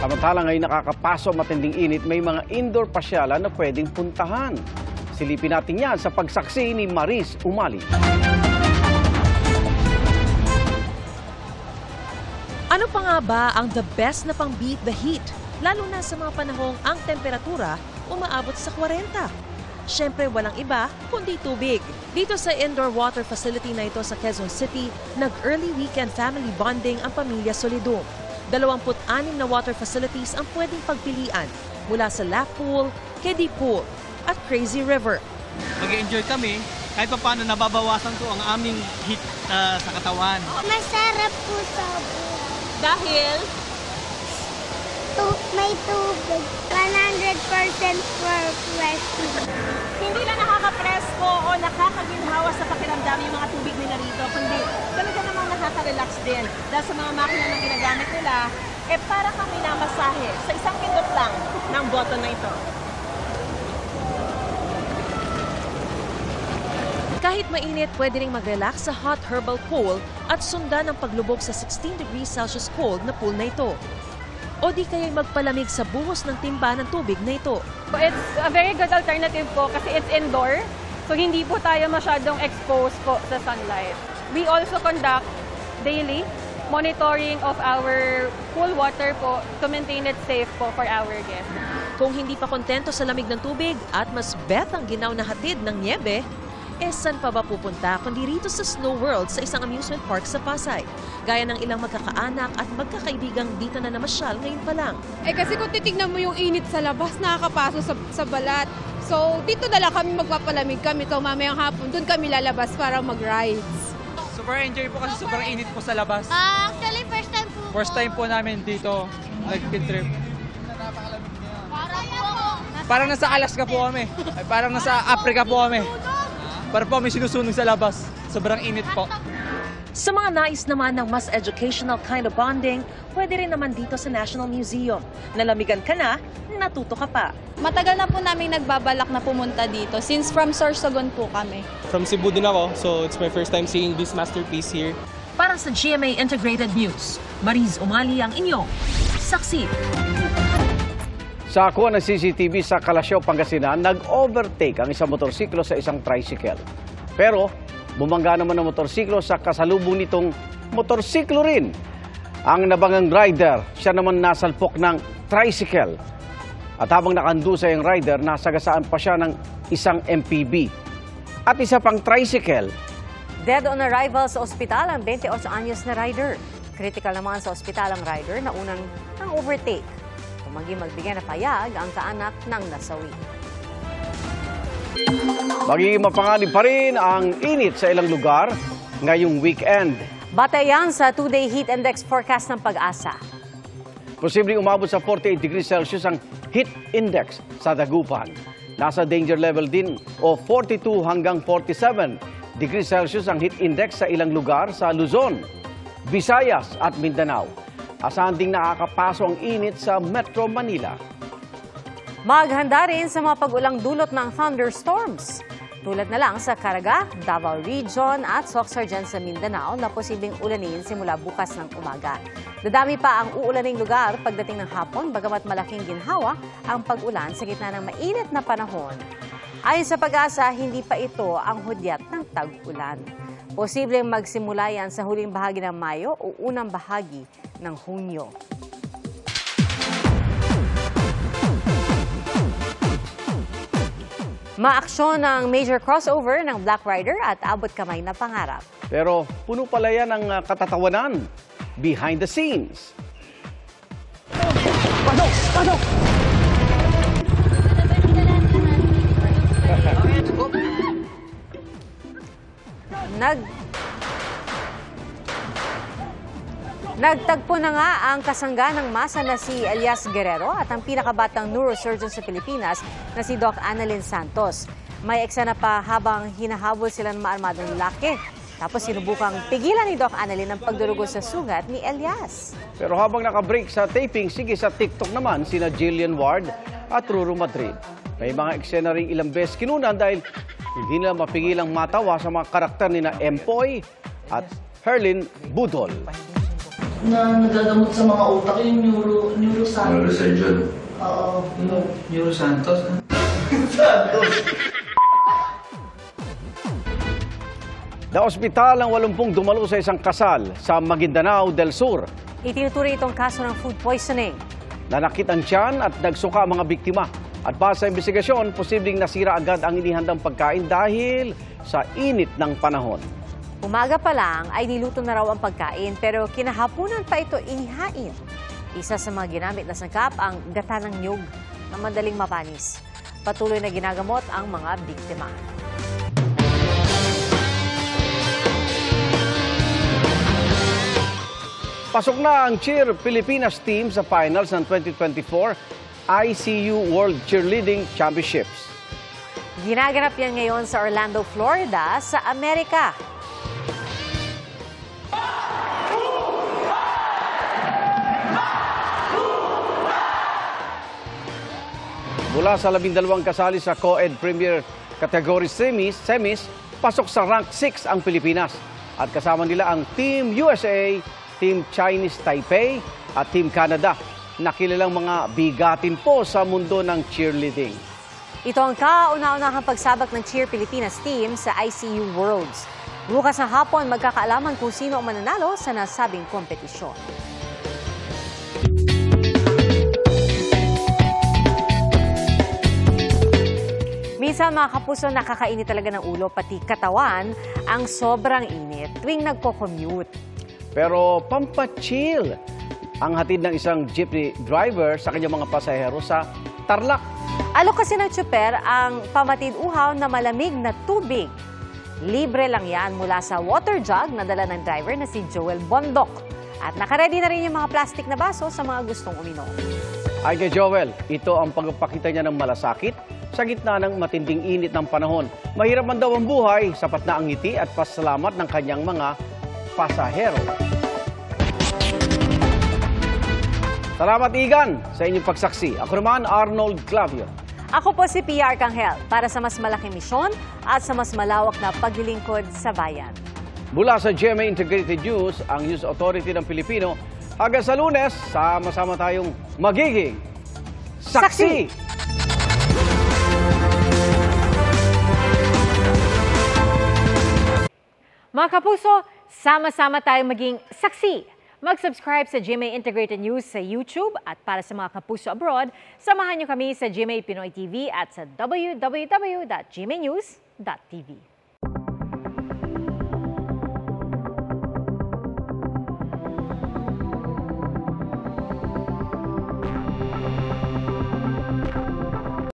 Samantalang ay nakakapaso matinding init, may mga indoor pasyalan na pwedeng puntahan. Silipin natin yan sa pagsaksi ni Maris Umali. Ano pa nga ba ang the best na pang-beat the heat? Lalo na sa mga panahong ang temperatura umaabot sa 40. Siyempre walang iba kundi tubig. Dito sa indoor water facility na ito sa Quezon City, nag-early weekend family bonding ang pamilya Solidum. 26 na water facilities ang pwedeng pagpilian mula sa lap pool, kiddie pool at crazy river. Mag-enjoy kami kahit pa paano nababawasan ko ang aming heat sa katawan. Masarap po sa buhay. Dahil May tubig. 100% for fresh. hindi na nakaka-presko o nakakaginhawa sa pakiramdam yung mga tubig nila rito, kundi talaga namang nakaka-relax din. Dahil sa mga makina na ginagamit nila, para kang minamasahe sa isang pindot lang ng button na ito. Kahit mainit, pwede ring mag-relax sa hot herbal pool at sundan ang paglubog sa 16 degrees Celsius cold na pool na ito. O di kaya'y magpalamig sa buhos ng timba ng tubig na ito. It's a very good alternative po kasi it's indoor. So hindi po tayo masyadong exposed po sa sunlight. We also conduct daily monitoring of our pool water po to maintain it safe po for our guests. Kung hindi pa kontento sa lamig ng tubig at mas bet ang ginaw na hatid ng niebe, saan pa ba pupunta kundi rito sa Snow World sa isang amusement park sa Pasay. Gaya ng ilang magkakaanak at magkakaibigang dito na namasyal ngayon pa lang. Kasi kung titignan mo yung init sa labas, nakakapaso sa balat. So dito na lang kami magpapalamig kami. So mamayang hapon, doon kami lalabas para mag-rides. Super enjoy po kasi sobrang init po sa labas. Actually, first time po. First time po namin dito nag-field trip. Parang nasa Alaska po kami. Parang nasa Africa po kami. Para po may sinusunog sa labas. Sobrang init po. Sa mga nais naman ng mas educational kind of bonding, pwede rin naman dito sa National Museum. Nalamigan ka na, natuto ka pa. Matagal na po namin nagbabalak na pumunta dito since from Sorsogon po kami. From Cebu din ako, so it's my first time seeing this masterpiece here. Para sa GMA Integrated News, Maris Umali ang inyong saksi. Sa kuha ng CCTV sa Kalasyaw, Pangasinan, nag-overtake ang isang motorsiklo sa isang tricycle. Pero bumangga naman ang motorsiklo sa kasalubong nitong motorsiklo rin. Ang nabangang rider, siya naman nasalpok ng tricycle. At habang nakandusay ang rider, nasagasaan pa siya ng isang MPV. At isa pang tricycle. Dead on arrival sa ospital ang 28 anyos na rider. Critical naman sa ospital ang rider na unang overtake. Maging magbigay na payag ang kaanak ng nasawi. Magiging mapanganib pa rin ang init sa ilang lugar ngayong weekend. Batayan sa 2-day heat index forecast ng Pag-asa. Posibleng umabot sa 48 degrees Celsius ang heat index sa Dagupan. Nasa danger level din o 42 hanggang 47 degrees Celsius ang heat index sa ilang lugar sa Luzon, Visayas at Mindanao. Asahan ding nakakapaso ang init sa Metro Manila. Maghanda rin sa mga pag-ulang dulot ng thunderstorms. Tulad na lang sa Caraga, Davao Region at Soxargen sa Mindanao na posibleng ulanin simula bukas ng umaga. Dadami pa ang uulaning lugar pagdating ng hapon bagamat malaking ginhawa ang pag-ulan sa gitna ng mainit na panahon. Ayon sa Pag-asa, hindi pa ito ang hudyat ng tag-ulan. Posibleng magsimula yan sa huling bahagi ng Mayo o unang bahagi ng Hunyo. Maaksyon ang major crossover ng Black Rider at abot kamay na pangarap. Pero puno pala yan ng katatawanan behind the scenes. Nagtagpo na nga ang kasangganang masa na si Elias Guerrero at ang pinakabatang neurosurgeon sa Pilipinas na si Doc Annalyn Santos. May eksena pa habang hinahabol sila ng maarmadong lalaki. Tapos sinubukang pigilan ni Doc Annalyn ang pagdurugos sa sugat ni Elias. Pero habang nakabreak sa taping, sige sa TikTok naman sina Jillian Ward at Ruru Madrid. May mga eksena ring ilang beses kinunan dahil hindi nila mapigilang matawa sa mga karakter ni na Empoy at Herlin Budol. Na nagagamot sa mga utak yung Neurosurgeon. Oo. Euro Santos. Naospital ang 80 dumalo sa isang kasal sa Maguindanao del Sur. Itinuturing itong kaso ng food poisoning. Nanakit ang tiyan at nagsuka ang mga biktima. At base sa investigasyon, posibleng nasira agad ang inihandang pagkain dahil sa init ng panahon. Umaga pa lang ay niluto na raw ang pagkain pero kinahaponan pa ito inihain. Isa sa mga ginamit na sangkap ang gata ng niyog na madaling mapanis. Patuloy na ginagamot ang mga biktima. Pasok na ang Cheer Pilipinas team sa finals ng 2024 ICU World Cheerleading Championships. Ginaganap yan ngayon sa Orlando, Florida, sa Amerika. Mula sa 12 kasali sa Co-Ed Premier Category Semis, pasok sa rank 6 ang Pilipinas. At kasama nila ang Team USA, Team Chinese Taipei at Team Canada, na kilalang mga bigatin po sa mundo ng cheerleading. Ito ang kauna-unahang pagsabak ng Cheer Pilipinas team sa ICU Worlds. Bukas ng hapon, magkakaalaman kung sino ang mananalo sa nasabing kompetisyon. Minsan mga kapuso, nakakainit talaga ng ulo pati katawan ang sobrang init tuwing nagko-commute. Pero pampachill ang hatid ng isang jeepney driver sa kanyang mga pasahero sa Tarlac. Alok kasi ng tsuper ang pamatid uhaw na malamig na tubig. Libre lang yan mula sa water jug na dala ng driver na si Joel Bondok. At nakaredy na rin yung mga plastic na baso sa mga gustong uminom. Ay kay Joel, ito ang pagpapakita niya ng malasakit sa gitna ng matinding init ng panahon. Mahirap man daw ang buhay, sapat na ang ngiti at pasalamat ng kanyang mga pasahero. Salamat, Igan, sa inyong pagsaksi. Ako naman, Arnold Clavio. Ako po si PR Kanghel para sa mas malaking misyon at sa mas malawak na paglilingkod sa bayan. Mula sa GMA Integrated News, ang News Authority ng Pilipino, hanggang sa Lunes, sama-sama tayong magiging saksi! Mga kapuso, sama-sama tayong maging saksi. Mag-subscribe sa GMA Integrated News sa YouTube at para sa mga kapuso abroad, samahan niyo kami sa GMA Pinoy TV at sa www.gmanews.tv.